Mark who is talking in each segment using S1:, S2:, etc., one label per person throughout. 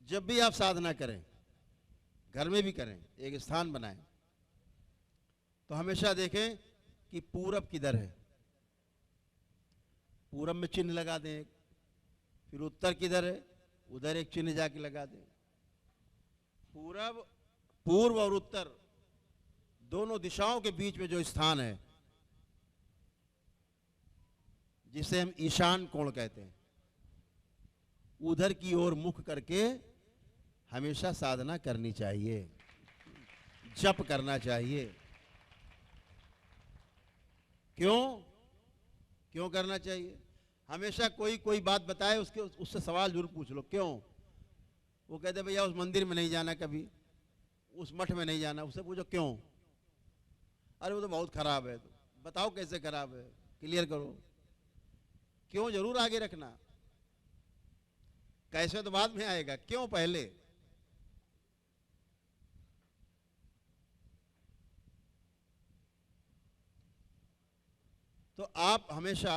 S1: जब भी आप साधना करें, घर में भी करें, एक स्थान बनाएं, तो हमेशा देखें कि पूरब किधर है। पूरब में चिन्ह लगा दें, फिर उत्तर किधर है, उधर एक चिन्ह जाके लगा दें। पूर्व और उत्तर दोनों दिशाओं के बीच में जो स्थान है, जिसे हम ईशान कोण कहते हैं, उधर की ओर मुख करके हमेशा साधना करनी चाहिए, जप करना चाहिए। क्यों करना चाहिए? हमेशा कोई बात बताए, उससे सवाल जरूर पूछ लो, क्यों? वो कहते भैया उस मंदिर में नहीं जाना, कभी उस मठ में नहीं जाना। उससे पूछो क्यों? अरे वो तो बहुत खराब है। तो बताओ कैसे खराब है, क्लियर करो। क्यों जरूर आगे रखना, कैसे तो बाद में आएगा, क्यों पहले। तो आप हमेशा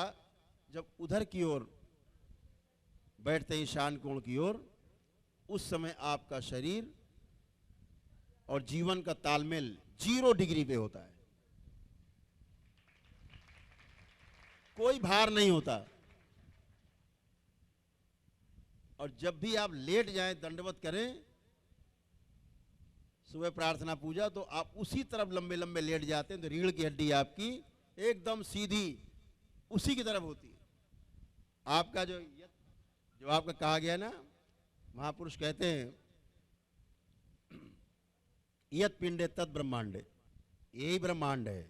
S1: जब उधर की ओर बैठते हैं, ईशान कोण की ओर, उस समय आपका शरीर और जीवन का तालमेल 0 डिग्री पे होता है, कोई भार नहीं होता। और जब भी आप लेट जाएं, दंडवत करें, सुबह प्रार्थना पूजा, तो आप उसी तरफ लंबे लंबे लेट जाते हैं, तो रीढ़ की हड्डी आपकी एकदम सीधी उसी की तरफ होती है। आपका जो आपका कहा गया ना, महापुरुष कहते हैं यत पिंडे तद ब्रह्मांडे, यही ब्रह्मांड है।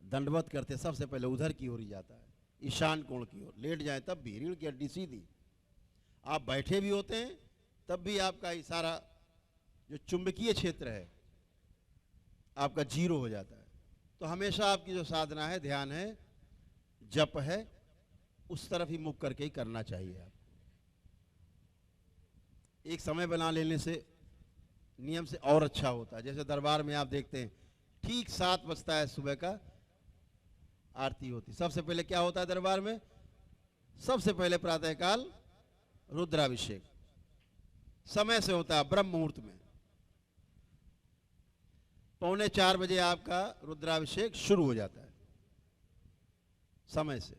S1: दंडवत करते सबसे पहले उधर की ओर ही जाता है, ईशान कोण की ओर। लेट जाए तब भी रीढ़ की हड्डी सीधी। आप बैठे भी होते हैं तब भी आपका इशारा, जो चुंबकीय क्षेत्र है आपका 0 हो जाता है। तो हमेशा आपकी जो साधना है, ध्यान है, जप है, उस तरफ ही मुख करके ही करना चाहिए। आप एक समय बना लेने से नियम से और अच्छा होता है। जैसे दरबार में आप देखते हैं ठीक 7 बजता है, सुबह का आरती होती। सबसे पहले क्या होता है दरबार में? सबसे पहले प्रातःकाल रुद्राभिषेक समय से होता है, ब्रह्म मुहूर्त में। 3:45 बजे आपका रुद्राभिषेक शुरू हो जाता है, समय से।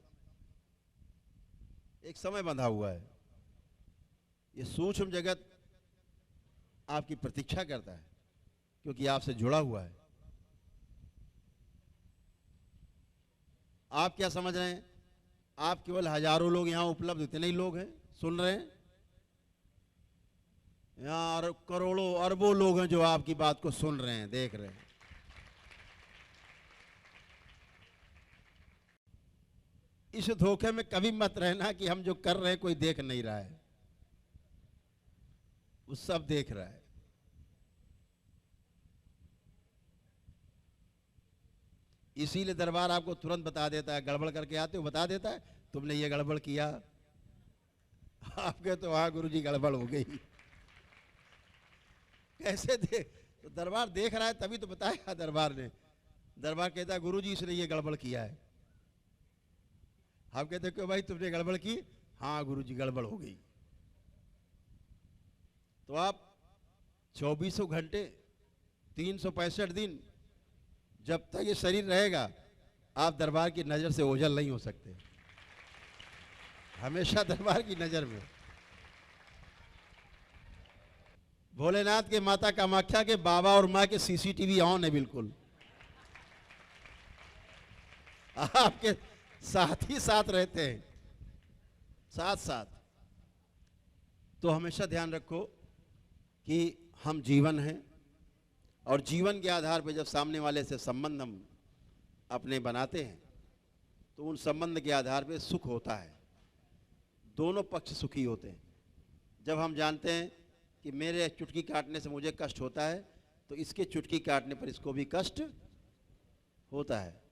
S1: एक समय बंधा हुआ है। ये सूक्ष्म जगत आपकी प्रतीक्षा करता है, क्योंकि आपसे जुड़ा हुआ है। आप क्या समझ रहे हैं? आप केवल हजारों लोग यहां उपलब्ध, इतने ही लोग हैं सुन रहे हैं? यहां करोड़ों अरबों लोग हैं जो आपकी बात को सुन रहे हैं, देख रहे हैं। इस धोखे में कभी मत रहना कि हम जो कर रहे हैं कोई देख नहीं रहा है। वो सब देख रहा है। इसीलिए दरबार आपको तुरंत बता देता है, गड़बड़ करके आते हो बता देता है, तुमने ये गड़बड़ किया। आपके तो वहां गुरुजी गड़बड़ हो गई। कैसे देख? तो दरबार देख रहा है तभी तो बताया दरबार ने। दरबार कहता है गुरुजी इसने ये गड़बड़ किया है। हम कहते क्यों भाई, तुमने गड़बड़ की? हाँ गुरुजी गड़बड़ हो गई। तो आप 24 घंटे 365 दिन जब तक ये शरीर रहेगा, आप दरबार की नजर से ओझल नहीं हो सकते। हमेशा दरबार की नजर में। भोलेनाथ के, माता कामाख्या के, बाबा और माँ के सीसीटीवी ऑन है बिल्कुल, आपके साथ ही साथ रहते हैं, साथ साथ। तो हमेशा ध्यान रखो कि हम जीवन हैं, और जीवन के आधार पर जब सामने वाले से संबंध हम अपने बनाते हैं, तो उन संबंध के आधार पर सुख होता है, दोनों पक्ष सुखी होते हैं। जब हम जानते हैं कि मेरे चुटकी काटने से मुझे कष्ट होता है, तो इसके चुटकी काटने पर इसको भी कष्ट होता है।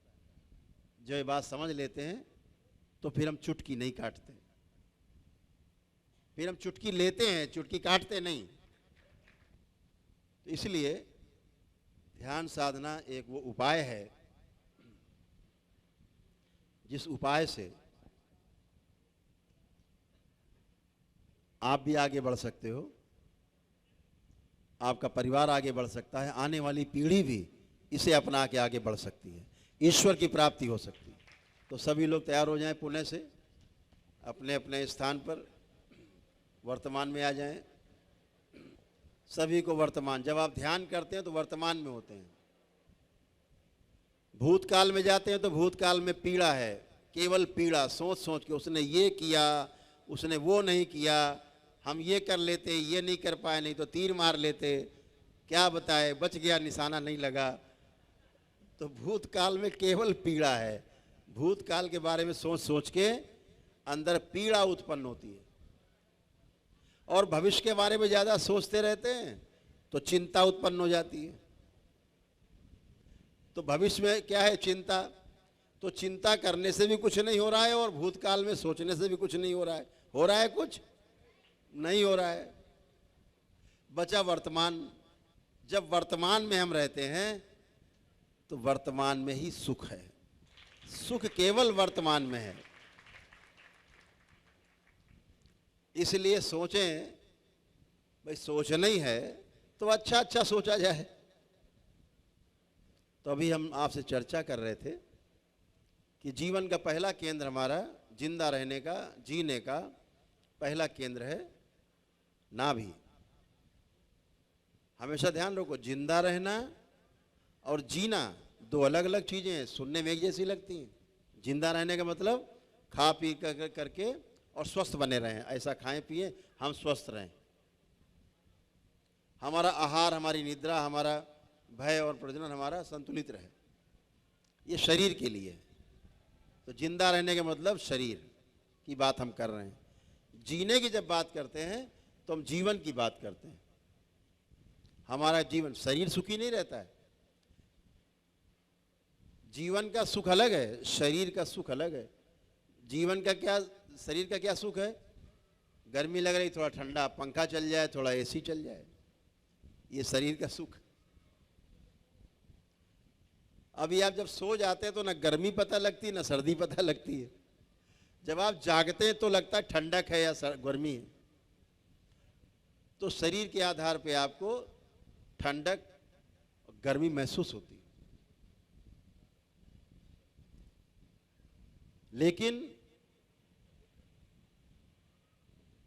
S1: जब ये बात समझ लेते हैं तो फिर हम चुटकी नहीं काटते, फिर हम चुटकी लेते हैं, चुटकी काटते नहीं। तो इसलिए ध्यान साधना एक वो उपाय है जिस उपाय से आप भी आगे बढ़ सकते हो, आपका परिवार आगे बढ़ सकता है, आने वाली पीढ़ी भी इसे अपना के आगे बढ़ सकती है, ईश्वर की प्राप्ति हो सकती है। तो सभी लोग तैयार हो जाएं, पुणे से अपने अपने स्थान पर वर्तमान में आ जाएं। सभी को वर्तमान, जब आप ध्यान करते हैं तो वर्तमान में होते हैं। भूतकाल में जाते हैं तो भूतकाल में पीड़ा है, केवल पीड़ा, सोच सोच के उसने ये किया, उसने वो नहीं किया, हम ये कर लेते, ये नहीं कर पाए, नहीं तो तीर मार लेते, क्या बताए, बच गया, निशाना नहीं लगा। तो भूतकाल में केवल पीड़ा है। भूतकाल के बारे में सोच सोच के अंदर पीड़ा उत्पन्न होती है। और भविष्य के बारे में ज़्यादा सोचते रहते हैं तो चिंता उत्पन्न हो जाती है। तो भविष्य में क्या है, चिंता। तो चिंता करने से भी कुछ नहीं हो रहा है और भूतकाल में सोचने से भी कुछ नहीं हो रहा है। हो रहा है कुछ? नहीं हो रहा है। बचा वर्तमान। जब वर्तमान में हम रहते हैं तो वर्तमान में ही सुख है। सुख केवल वर्तमान में है। इसलिए सोचें, भाई सोचना ही है तो अच्छा अच्छा सोचा जाए। तो अभी हम आपसे चर्चा कर रहे थे कि जीवन का पहला केंद्र हमारा, जिंदा रहने का, जीने का पहला केंद्र है नाभि। हमेशा ध्यान रखो, जिंदा रहना और जीना दो अलग अलग चीजें हैं, सुनने में एक जैसी लगती हैं। जिंदा रहने का मतलब खा पी करके और स्वस्थ बने रहें, ऐसा खाएं पिए हम स्वस्थ रहें। हमारा आहार, हमारी निद्रा, हमारा भय और प्रजनन हमारा संतुलित रहे, ये शरीर के लिए। तो जिंदा रहने का मतलब शरीर की बात हम कर रहे हैं। जीने की जब बात करते हैं तो हम जीवन की बात करते हैं। हमारा जीवन, शरीर सुखी नहीं रहता है। जीवन का सुख अलग है, शरीर का सुख अलग है। जीवन का क्या, शरीर का क्या सुख है? गर्मी लग रही, थोड़ा ठंडा पंखा चल जाए, थोड़ा एसी चल जाए, ये शरीर का सुख। अभी आप जब सो जाते हैं तो ना गर्मी पता लगती ना सर्दी पता लगती है। जब आप जागते हैं तो लगता है ठंडक है या गर्मी है। तो शरीर के आधार पे आपको ठंडक और गर्मी महसूस होती है। लेकिन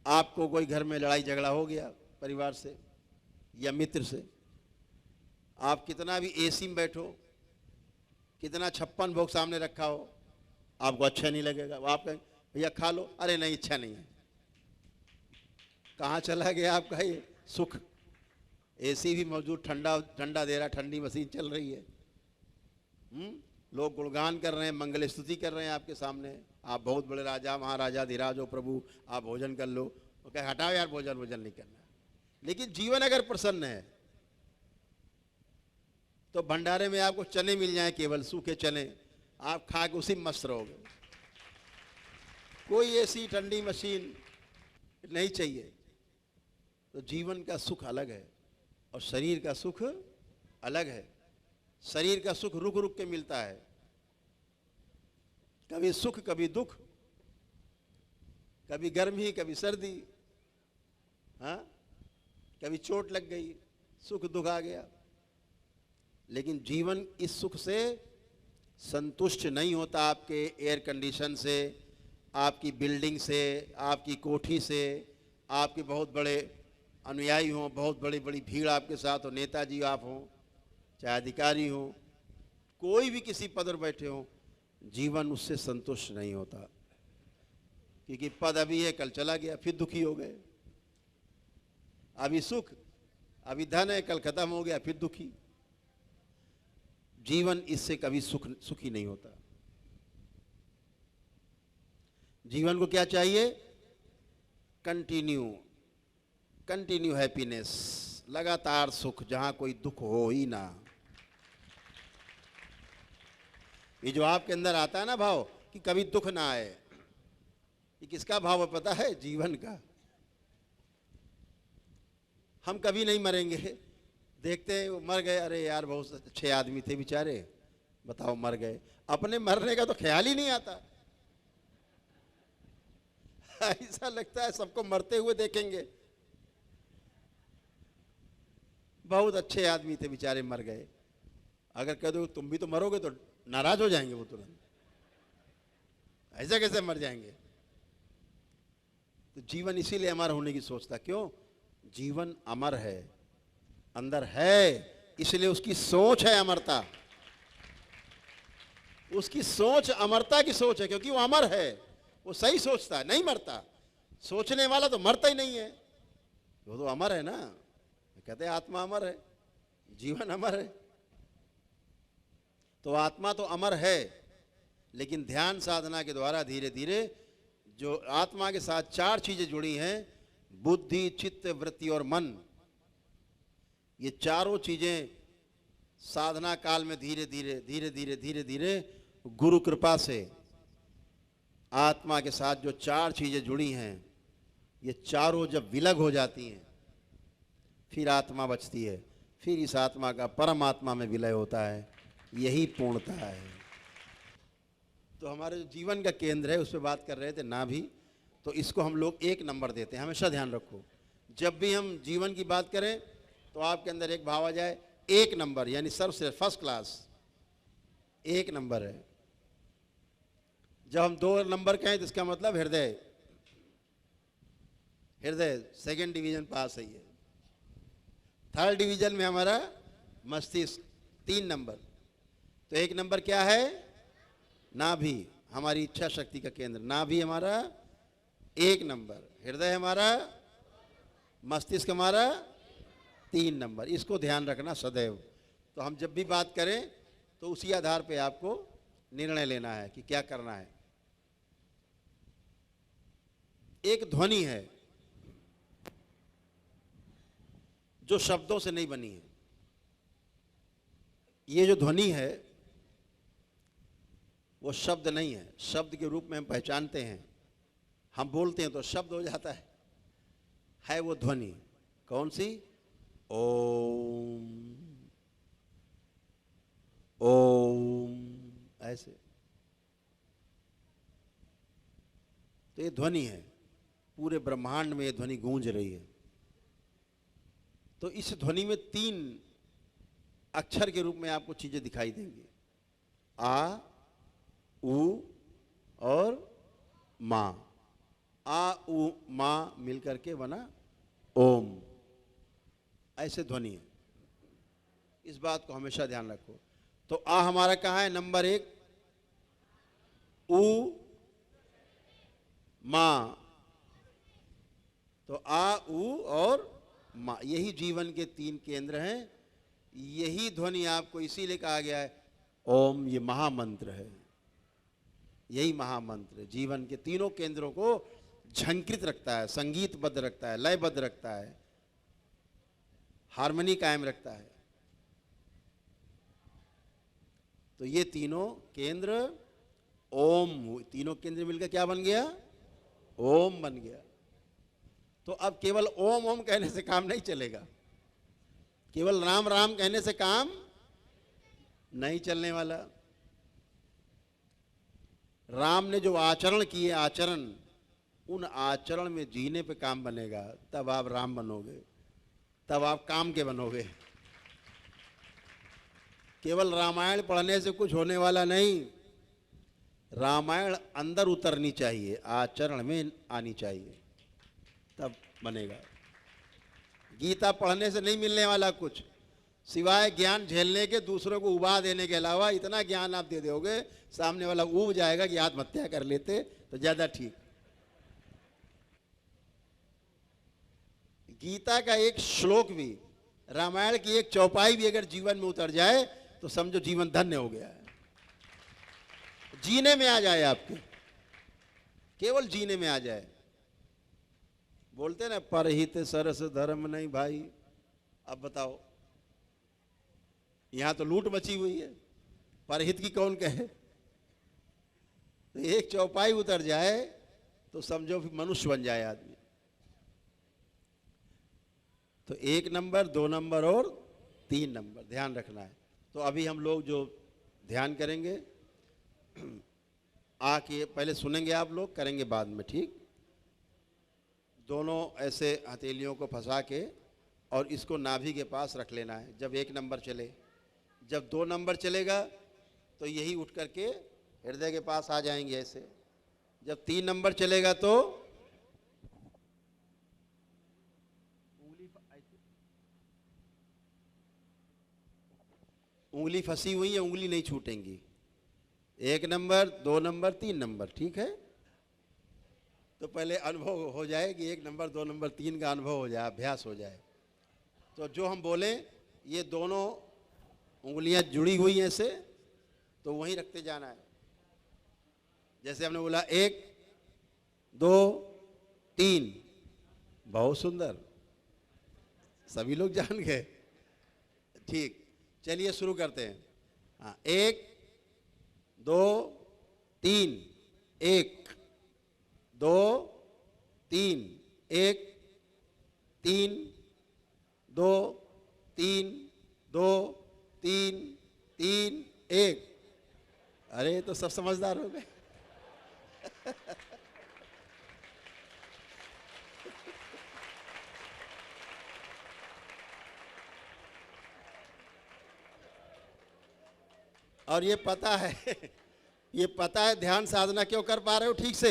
S1: आपको कोई घर में लड़ाई झगड़ा हो गया परिवार से या मित्र से, आप कितना भी एसी में बैठो, कितना 56 भोग सामने रखा हो, आपको अच्छा नहीं लगेगा। आप कहें भैया खा लो, अरे नहीं इच्छा नहीं है। कहाँ चला गया आपका ये सुख? एसी भी मौजूद, ठंडा ठंडा दे रहा, ठंडी मशीन चल रही है। लोग गुणगान कर रहे हैं, मंगल स्तुति कर रहे हैं आपके सामने, आप बहुत बड़े राजा महाराजा धीराज हो प्रभु, आप भोजन कर लो। वो कहे हटाओ यार, भोजन नहीं करना। लेकिन जीवन अगर प्रसन्न है तो भंडारे में आपको चने मिल जाए, केवल सूखे चने, आप खा के उसी में मस्त रहोगे। कोई ऐसी ठंडी मशीन नहीं चाहिए। तो जीवन का सुख अलग है और शरीर का सुख अलग है। शरीर का सुख रुक रुक के मिलता है, कभी सुख कभी दुख, कभी गर्मी कभी सर्दी, हाँ, कभी चोट लग गई, सुख दुख आ गया। लेकिन जीवन इस सुख से संतुष्ट नहीं होता। आपके एयर कंडीशन से, आपकी बिल्डिंग से, आपकी कोठी से, आपके बहुत बड़े अनुयायी हों, बहुत बड़ी बड़ी भीड़ आपके साथ हो, नेताजी आप हों, चाहे अधिकारी हो, कोई भी किसी पद पर बैठे हो, जीवन उससे संतुष्ट नहीं होता। क्योंकि पद अभी है, कल चला गया, फिर दुखी हो गए। अभी सुख, अभी धन है, कल खत्म हो गया, फिर दुखी। जीवन इससे कभी सुखी नहीं होता। जीवन को क्या चाहिए? कंटिन्यू हैप्पीनेस, लगातार सुख, जहां कोई दुख हो ही ना। ये जो आपके अंदर आता है ना भाव कि कभी दुख ना आए, ये किसका भाव है पता है? जीवन का। हम कभी नहीं मरेंगे, देखते हैं वो मर गए, अरे यार बहुत अच्छे आदमी थे बेचारे, बताओ मर गए। अपने मरने का तो ख्याल ही नहीं आता। ऐसा लगता है सबको मरते हुए देखेंगे। बहुत अच्छे आदमी थे, बेचारे मर गए। अगर कह दो तुम भी तो मरोगे तो नाराज हो जाएंगे वो तुरंत, ऐसा कैसे मर जाएंगे। तो जीवन इसीलिए अमर होने की सोचता, क्यों? जीवन अमर है, अंदर है, इसलिए उसकी सोच है अमरता। उसकी सोच अमरता की सोच है, क्योंकि वो अमर है, वो सही सोचता है, नहीं मरता। सोचने वाला तो मरता ही नहीं है, वो तो अमर है ना। कहते हैं आत्मा अमर है, जीवन अमर है। तो आत्मा तो अमर है, लेकिन ध्यान साधना के द्वारा धीरे धीरे जो आत्मा के साथ चार चीजें जुड़ी हैं, बुद्धि, चित्त, वृत्ति और मन, ये चारों चीजें साधना काल में धीरे धीरे धीरे धीरे धीरे धीरे गुरु कृपा से आत्मा के साथ जो चार चीजें जुड़ी हैं, ये चारों जब विलग हो जाती हैं, फिर आत्मा बचती है। फिर इस आत्मा का परमात्मा में विलय होता है, यही पूर्णता है। तो हमारे जो जीवन का केंद्र है उस पर बात कर रहे थे, नाभि। तो इसको हम लोग 1 नंबर देते हैं। हमेशा ध्यान रखो, जब भी हम जीवन की बात करें तो आपके अंदर एक भाव आ जाए, 1 नंबर, यानी सर्वश्रेष्ठ, फर्स्ट क्लास, 1 नंबर है। जब हम 2 नंबर कहें तो इसका मतलब हृदय, हृदय 2nd डिवीजन पास है। 3rd डिवीजन में हमारा मस्तिष्क, 3 नंबर। तो 1 नंबर क्या है? नाभि, हमारी इच्छा शक्ति का केंद्र। नाभि हमारा 1 नंबर, हृदय हमारा, मस्तिष्क हमारा 3 नंबर। इसको ध्यान रखना सदैव। तो हम जब भी बात करें तो उसी आधार पे आपको निर्णय लेना है कि क्या करना है। एक ध्वनि है जो शब्दों से नहीं बनी है। ये जो ध्वनि है वो शब्द नहीं है, शब्द के रूप में हम पहचानते हैं, हम बोलते हैं तो शब्द हो जाता है वो ध्वनि। कौन सी? ओम, ओम, ऐसे। तो ये ध्वनि है, पूरे ब्रह्मांड में ये ध्वनि गूंज रही है। तो इस ध्वनि में 3 अक्षर के रूप में आपको चीजें दिखाई देंगी, आ, उ और मां। आ, उ, मां मिलकर के बना ओम, ऐसे ध्वनि है। इस बात को हमेशा ध्यान रखो। तो आ हमारा कहाँ है? नंबर 1, उ, मां। तो आ, उ और मां, यही जीवन के 3 केंद्र हैं। यही ध्वनि आपको इसीलिए कहा गया है ओम, ये महामंत्र है। यही महामंत्र जीवन के तीनों केंद्रों को झंकृत रखता है, संगीतबद्ध रखता है, लयबद्ध रखता है, हार्मनी कायम रखता है। तो ये तीनों केंद्र ओम, तीनों केंद्र मिलकर क्या बन गया? ओम बन गया। तो अब केवल ओम ओम कहने से काम नहीं चलेगा, केवल राम राम कहने से काम नहीं चलने वाला। राम ने जो आचरण किए, आचरण, उन आचरण में जीने पे काम बनेगा, तब आप राम बनोगे, तब आप काम के बनोगे। केवल रामायण पढ़ने से कुछ होने वाला नहीं, रामायण अंदर उतरनी चाहिए, आचरण में आनी चाहिए, तब बनेगा। गीता पढ़ने से नहीं मिलने वाला कुछ, सिवाय ज्ञान झेलने के, दूसरों को उबा देने के अलावा। इतना ज्ञान आप दे दोगे, सामने वाला उब जाएगा कि आत्महत्या कर लेते तो ज्यादा ठीक। गीता का एक श्लोक भी, रामायण की एक चौपाई भी अगर जीवन में उतर जाए तो समझो जीवन धन्य हो गया है। जीने में आ जाए आपके, केवल जीने में आ जाए। बोलते ना, परहित सरस धर्म नहीं भाई। अब बताओ, यहां तो लूट मची हुई है, परहित की कौन कहे। तो एक चौपाई उतर जाए तो समझो फिर मनुष्य बन जाए आदमी। तो 1 नंबर, 2 नंबर और 3 नंबर ध्यान रखना है। तो अभी हम लोग जो ध्यान करेंगे, आके पहले सुनेंगे आप लोग, करेंगे बाद में, ठीक? दोनों ऐसे हथेलियों को फंसा के और इसको नाभि के पास रख लेना है जब 1 नंबर चले। जब 2 नंबर चलेगा तो यही उठ करके हृदय के पास आ जाएंगे ऐसे। जब 3 नंबर चलेगा तो उंगली फंसी हुई है, उंगली नहीं छूटेंगी। 1 नंबर, 2 नंबर, 3 नंबर, ठीक है। तो पहले अनुभव हो जाए कि 1 नंबर, 2 नंबर, 3 का अनुभव हो जाए, अभ्यास हो जाए। तो जो हम बोले ये दोनों उंगलियां जुड़ी हुई हैं ऐसे, तो वहीं रखते जाना है। जैसे हमने बोला 1, 2, 3, बहुत सुंदर, सभी लोग जान गए। ठीक, चलिए शुरू करते हैं। हाँ, 1, 2, 3, 1, 2, 3, 1, 3, 2, 3, 2, 3, 3, 1। अरे तो सब समझदार हो गए। और ये पता है ये पता है ध्यान साधना क्यों कर पा रहे हो ठीक से,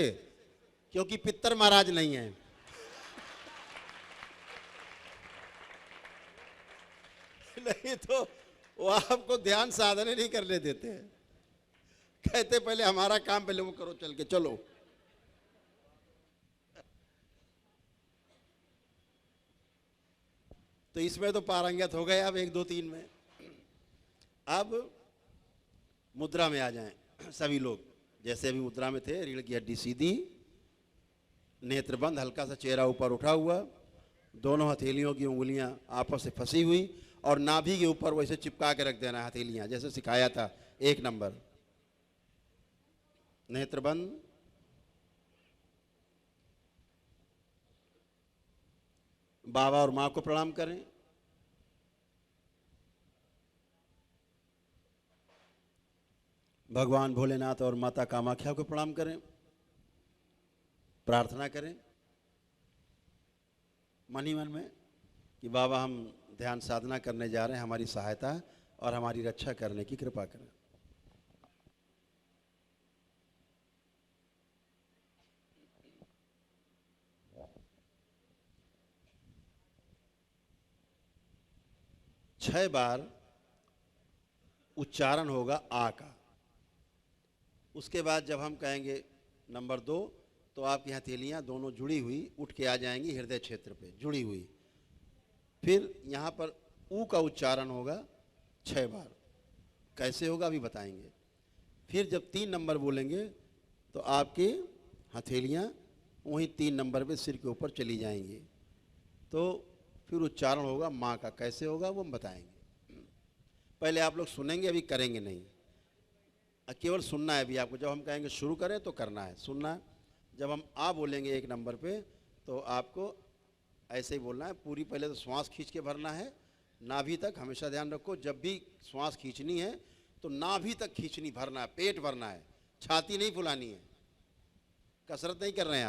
S1: क्योंकि पित्तर महाराज नहीं है। नहीं तो वो आपको ध्यान साधना नहीं करने देते हैं, कहते पहले हमारा काम पहले वो करो, चल के चलो। तो इसमें तो पारंगत हो गए अब 1, 2, 3 में। अब मुद्रा में आ जाएं सभी लोग। जैसे अभी मुद्रा में थे, रीढ़ की हड्डी सीधी, नेत्र बंद, हल्का सा चेहरा ऊपर उठा हुआ, दोनों हथेलियों की उंगलियां आपस से फंसी हुई और नाभि के ऊपर वैसे चिपका के रख देना हथेलियां, जैसे सिखाया था 1 नंबर। नेत्र बंद, बाबा और माँ को प्रणाम करें। भगवान भोलेनाथ और माता कामाख्या को प्रणाम करें। प्रार्थना करें मन ही मन में कि बाबा हम ध्यान साधना करने जा रहे हैं, हमारी सहायता और हमारी रक्षा करने की कृपा करें। छह बार उच्चारण होगा आ का। उसके बाद जब हम कहेंगे नंबर 2, तो आपकी हथेलियां दोनों जुड़ी हुई उठ के आ जाएंगी हृदय क्षेत्र पे, जुड़ी हुई। फिर यहाँ पर ऊ का उच्चारण होगा 6 बार। कैसे होगा अभी बताएंगे। फिर जब 3 नंबर बोलेंगे तो आपकी हथेलियां वहीं 3 नंबर पे सिर के ऊपर चली जाएंगी। तो फिर उच्चारण होगा माँ का। कैसे होगा वो हम बताएंगे। पहले आप लोग सुनेंगे, अभी करेंगे नहीं, केवल सुनना है अभी आपको। जब हम कहेंगे शुरू करें तो करना है, सुनना है। जब हम आ बोलेंगे 1 नंबर पे तो आपको ऐसे ही बोलना है। पूरी पहले तो श्वास खींच के भरना है नाभि तक। हमेशा ध्यान रखो, जब भी श्वास खींचनी है तो नाभि तक खींचनी, भरना है, पेट भरना है, छाती नहीं फुलानी है। कसरत नहीं कर रहे हैं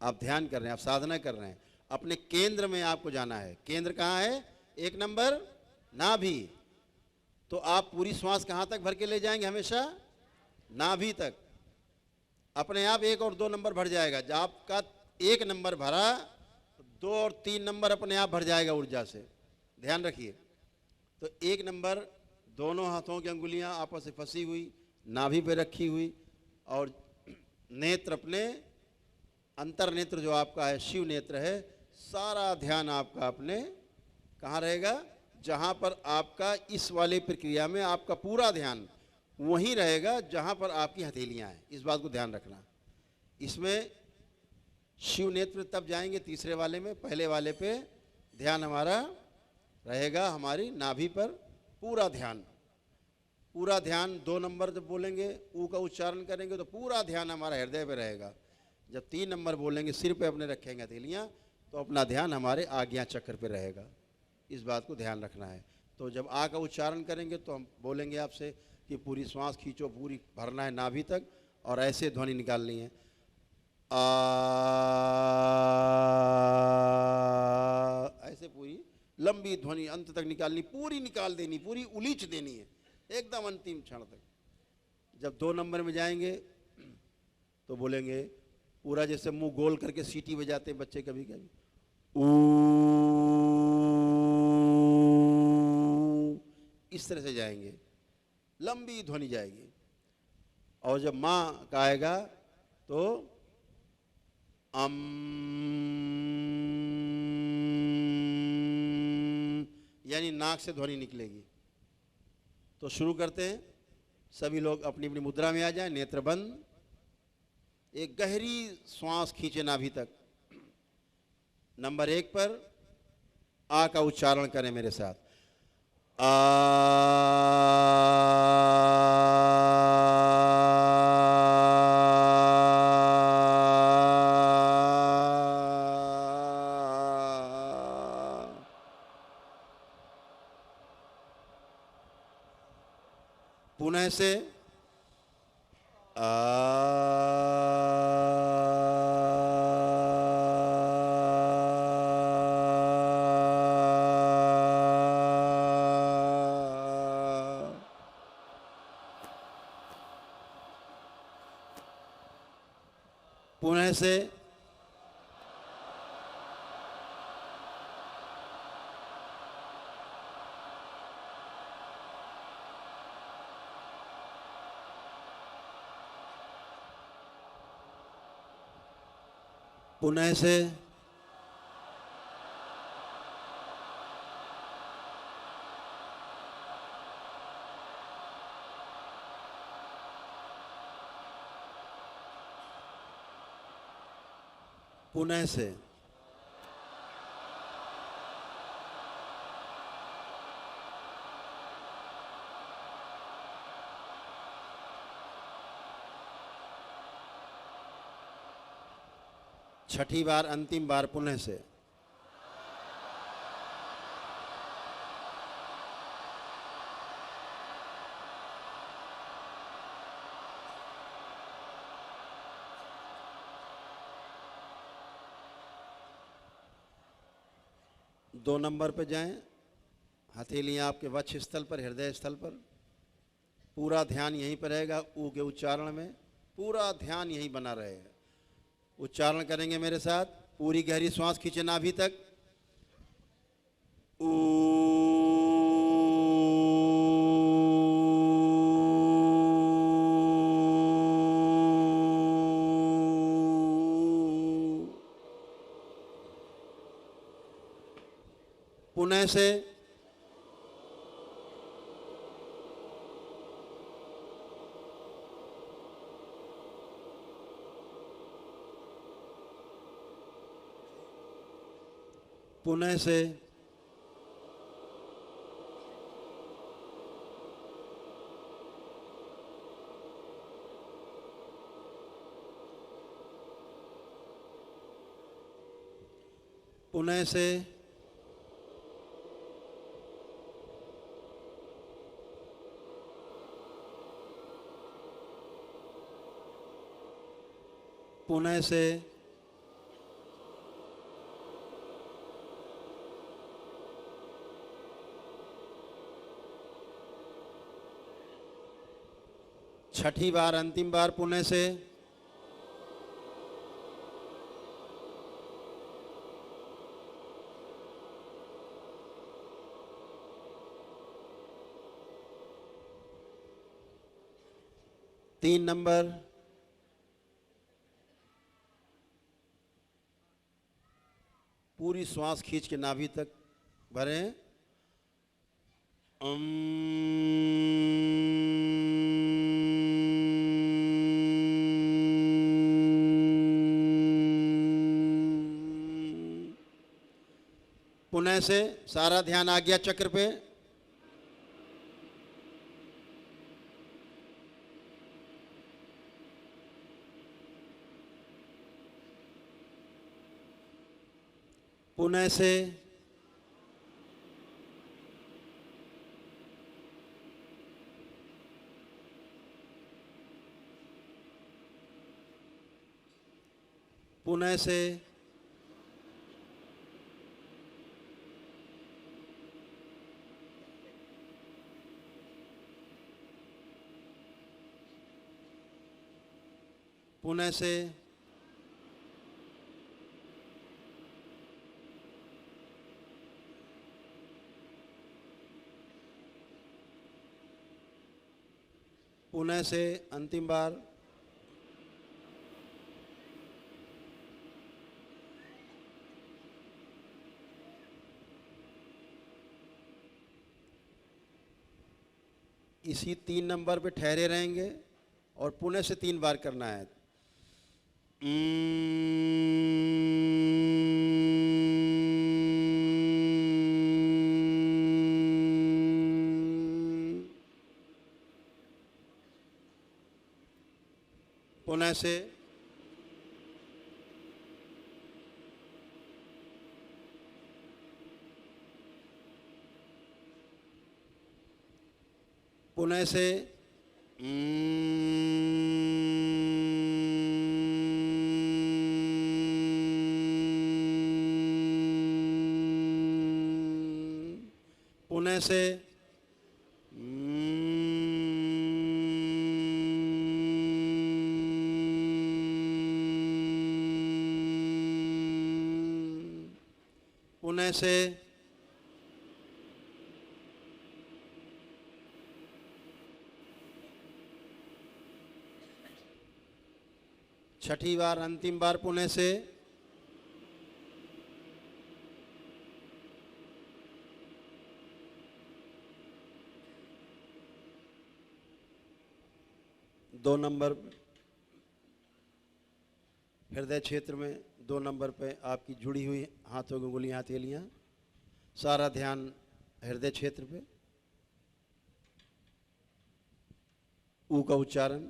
S1: आप ध्यान कर रहे हैं, आप साधना कर रहे हैं। अपने केंद्र में आपको जाना है। केंद्र कहाँ है? 1 नंबर नाभि। तो आप पूरी श्वास कहाँ तक भर के ले जाएंगे? हमेशा नाभि तक। अपने आप 1 और 2 नंबर भर जाएगा। जब आपका 1 नंबर भरा तो 2 और 3 नंबर अपने आप भर जाएगा ऊर्जा से। ध्यान रखिए। तो 1 नंबर, दोनों हाथों की अंगुलियां आपस से फंसी हुई, नाभि पे रखी हुई, और नेत्र अपने अंतर नेत्र जो आपका है, शिव नेत्र है, सारा ध्यान आपका अपने कहाँ रहेगा? जहाँ पर आपका इस वाली प्रक्रिया में आपका पूरा ध्यान वहीं रहेगा जहाँ पर आपकी हथेलियाँ हैं। इस बात को ध्यान रखना। इसमें शिव नेत्र तब जाएंगे तीसरे वाले में। पहले वाले पे ध्यान हमारा रहेगा हमारी नाभि पर, पूरा ध्यान। पूरा ध्यान 2 नंबर जब बोलेंगे ऊ का उच्चारण करेंगे तो पूरा ध्यान हमारा हृदय पे रहेगा। जब 3 नंबर बोलेंगे सिर पे अपने रखेंगे हथेलियाँ, तो अपना ध्यान हमारे आज्ञा चक्र पे रहेगा। इस बात को ध्यान रखना है। तो जब आ का उच्चारण करेंगे तो हम बोलेंगे आपसे कि पूरी श्वास खींचो, पूरी भरना है नाभि तक और ऐसे ध्वनि निकालनी है। आ, ऐसे पूरी लंबी ध्वनि अंत तक निकालनी, पूरी निकाल देनी, पूरी उलीच देनी है एकदम अंतिम क्षण तक। जब 2 नंबर में जाएंगे तो बोलेंगे पूरा जैसे मुंह गोल करके सीटी बजाते हैं बच्चे कभी कभी, ऊ, इस तरह से जाएंगे, लंबी ध्वनि जाएगी। और जब माँ का आएगा तो अम, यानी नाक से ध्वनि निकलेगी। तो शुरू करते हैं, सभी लोग अपनी अपनी मुद्रा में आ जाएं, नेत्र बंद, एक गहरी श्वास खींचे नाभि तक। नंबर 1 पर आ का उच्चारण करें मेरे साथ, आ, पुनः से पुनः से पुनः से पुनः से छठी बार अंतिम बार पुनः से। दो नंबर पे जाएं, हथेलियां आपके वक्ष स्थल पर, हृदय स्थल पर, पूरा ध्यान यहीं पर रहेगा। ऊ के उच्चारण में पूरा ध्यान यहीं बना रहेगा। उच्चारण करेंगे मेरे साथ, पूरी गहरी श्वास खींचे नाभि तक, पुनः से पुनः से पुनः से पुनः से छठी बार अंतिम बार पुनः से तीन नंबर पूरी श्वास खींच के नाभि तक भरें, पुनः से सारा ध्यान आज्ञा चक्र पे, पुनः से पुणे से पुणे से पुणे से अंतिम बार इसी 3 नंबर पे ठहरे रहेंगे और पुणे से 3 बार करना है। पुणे से पुणे से पुणे से पुणे से छठी बार अंतिम बार पुणे से दो नंबर हृदय क्षेत्र में 2 नंबर पे आपकी जुड़ी हुई हाथों की उंगलियां हथेलियां, सारा ध्यान हृदय क्षेत्र पे। ऊ का उच्चारण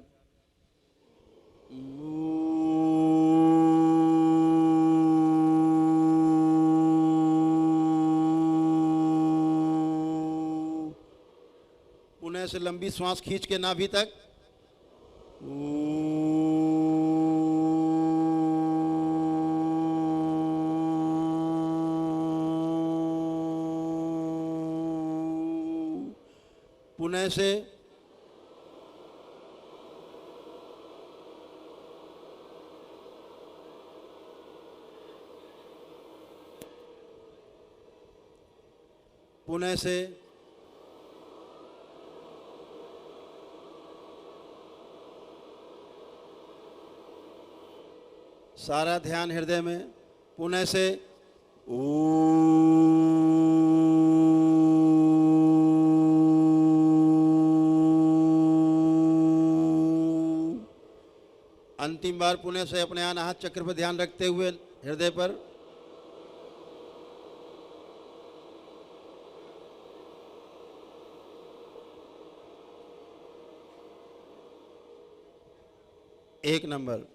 S1: पुणे से लंबी श्वास खींच के नाभि तक पुणे से पुणे से सारा ध्यान हृदय में। पुणे से अंतिम बार पुणे से अपने अनाहत चक्र पर ध्यान रखते हुए हृदय पर एक नंबर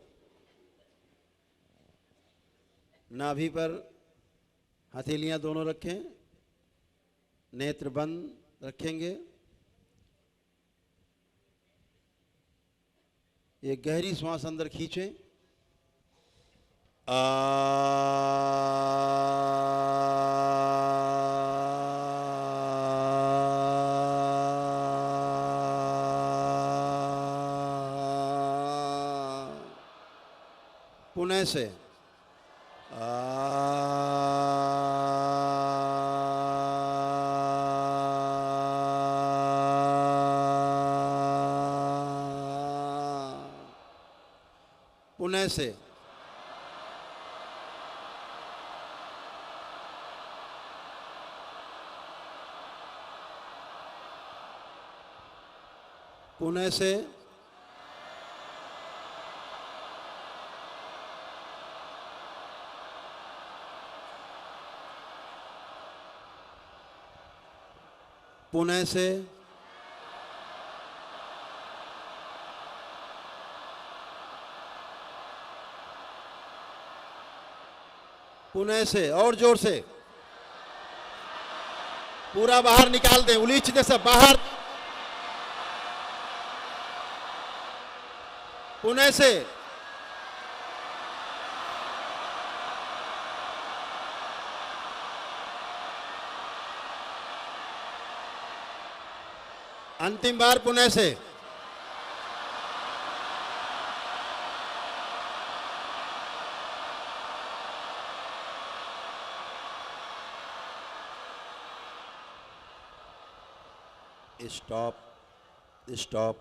S1: नाभि पर हथेलियां दोनों रखें, नेत्र बंद रखेंगे। एक गहरी श्वास अंदर खींचें। पुणे से पुणे से पुणे से पुणे से पुणे से और जोर से पूरा बाहर निकाल दें, उलीच दे सब बाहर। पुणे से अंतिम बार पुनः से। Stop, stop.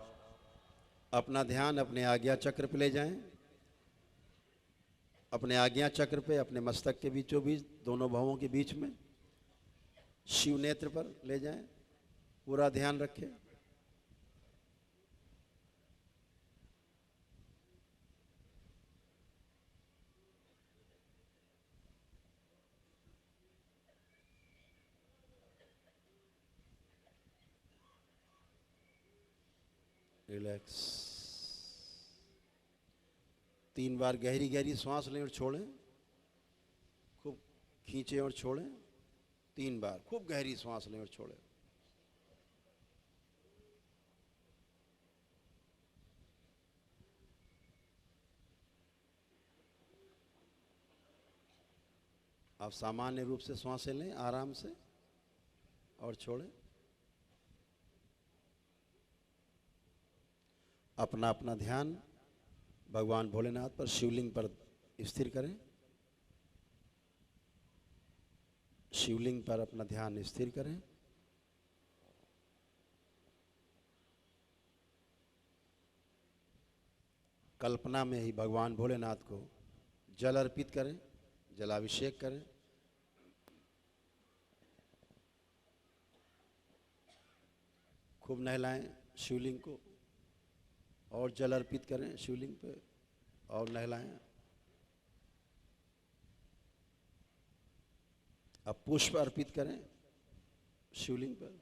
S1: अपना ध्यान अपने आज्ञा चक्र पे ले जाएं। अपने आज्ञा चक्र पे, अपने मस्तक के बीचों बीच, दोनों भवों के बीच में शिव नेत्र पर ले जाएं। पूरा ध्यान रखें। रिलैक्स। 3 बार गहरी गहरी सांस लें और छोड़ें। खूब खींचें और छोड़ें। 3 बार खूब गहरी सांस लें और छोड़ें। आप सामान्य रूप से सांसें लें आराम से और छोड़ें। अपना अपना ध्यान भगवान भोलेनाथ पर, शिवलिंग पर स्थिर करें। शिवलिंग पर अपना ध्यान स्थिर करें। कल्पना में ही भगवान भोलेनाथ को जल अर्पित करें, जलाभिषेक करें। खूब नहलाएं शिवलिंग को और जल अर्पित करें शिवलिंग पे और नहलाएं। अब पुष्प अर्पित करें शिवलिंग पर।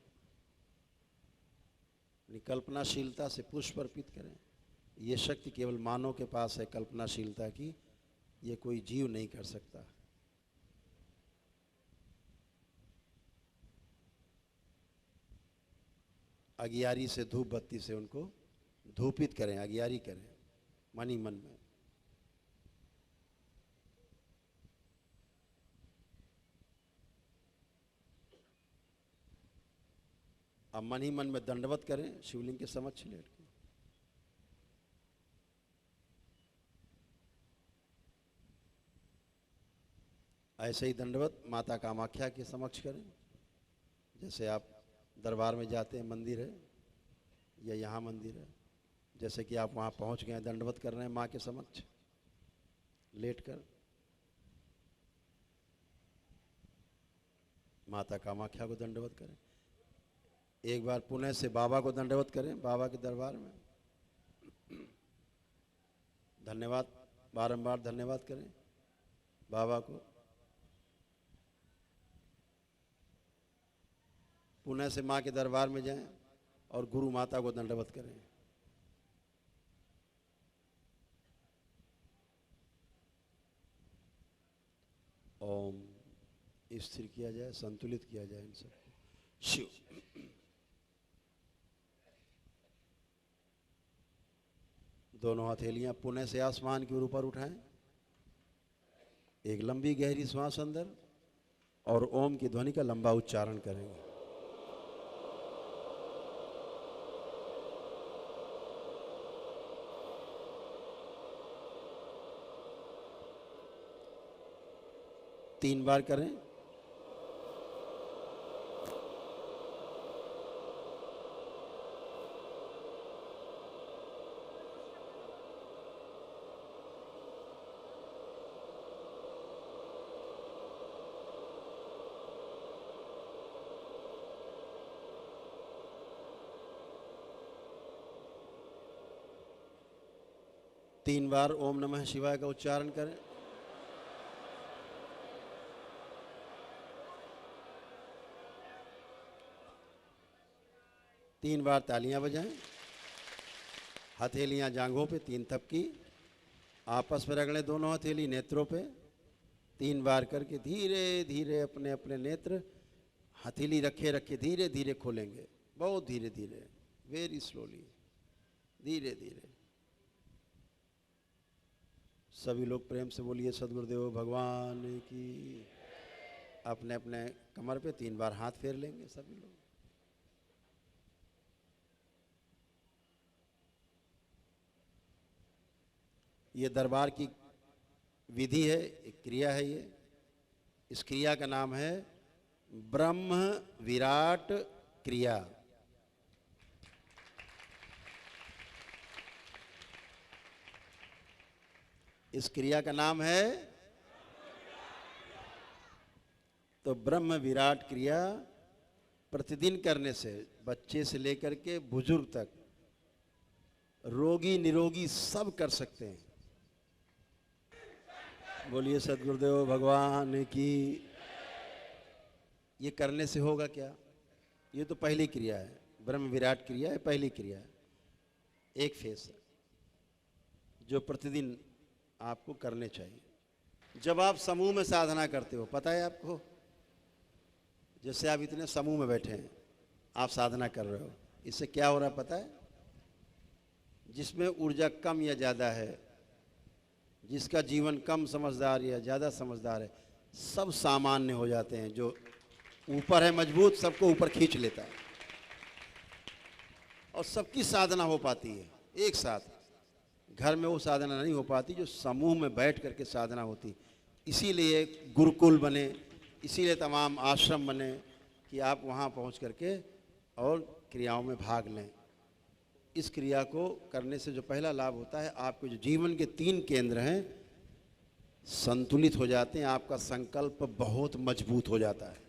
S1: कल्पनाशीलता से पुष्प अर्पित करें। ये शक्ति केवल मानव के पास है, कल्पनाशीलता की। ये कोई जीव नहीं कर सकता। अगियारी से, धूप बत्ती से उनको धूपित करें, अगियारी करें मन ही मन में। अब मन ही मन में दंडवत करें शिवलिंग के समक्ष लेट के। ऐसे ही दंडवत माता कामाख्या के समक्ष करें। जैसे आप दरबार में जाते हैं, मंदिर है या यहाँ मंदिर है, जैसे कि आप वहाँ पहुँच गए, दंडवत कर रहे हैं माँ के समक्ष लेटकर। माता कामाख्या को दंडवत करें। एक बार पुनः से बाबा को दंडवत करें, बाबा के दरबार में। धन्यवाद, बारंबार धन्यवाद करें बाबा को। पुनः से माँ के दरबार में जाएं और गुरु माता को दंडवत करें। ओम। स्थिर किया जाए, संतुलित किया जाए इन सबको। शिव। दोनों हथेलियां पुनः से आसमान के ऊपर उठाएं। एक लंबी गहरी श्वास अंदर और ओम की ध्वनि का लंबा उच्चारण करेंगे। तीन बार करें। तीन बार ओम नमः शिवाय का उच्चारण करें। तीन बार तालियां बजाएं। हथेलियां जांघों पे, 3 थपकी आपस में रगड़ें, दोनों हथेली नेत्रों पे। 3 बार करके धीरे धीरे अपने अपने नेत्र हथेली रखे रखे धीरे धीरे खोलेंगे। बहुत धीरे धीरे, वेरी स्लोली, धीरे धीरे। सभी लोग प्रेम से बोलिए सद्गुरुदेव भगवान की। अपने अपने कमर पे 3 बार हाथ फेर लेंगे सभी लोग। ये दरबार की विधि है, एक क्रिया है ये। इस क्रिया का नाम है ब्रह्म विराट क्रिया। इस क्रिया का नाम है, तो ब्रह्म विराट क्रिया प्रतिदिन करने से बच्चे से लेकर के बुजुर्ग तक, रोगी निरोगी सब कर सकते हैं। बोलिए सद्गुरुदेव भगवान की। ये करने से होगा क्या? ये तो पहली क्रिया है, ब्रह्म विराट क्रिया है, पहली क्रिया है, एक फेस है जो प्रतिदिन आपको करने चाहिए। जब आप समूह में साधना करते हो, पता है आपको, जैसे आप इतने समूह में बैठे हैं, आप साधना कर रहे हो, इससे क्या हो रहा है पता है? जिसमें ऊर्जा कम या ज़्यादा है, जिसका जीवन कम समझदार या ज़्यादा समझदार है, सब सामान्य हो जाते हैं। जो ऊपर है मजबूत, सबको ऊपर खींच लेता है और सबकी साधना हो पाती है एक साथ। घर में वो साधना नहीं हो पाती जो समूह में बैठ करके साधना होती। इसीलिए गुरुकुल बने, इसीलिए तमाम आश्रम बने कि आप वहाँ पहुँच करके और क्रियाओं में भाग लें। इस क्रिया को करने से जो पहला लाभ होता है, आपके जो जीवन के 3 केंद्र हैं संतुलित हो जाते हैं, आपका संकल्प बहुत मजबूत हो जाता है।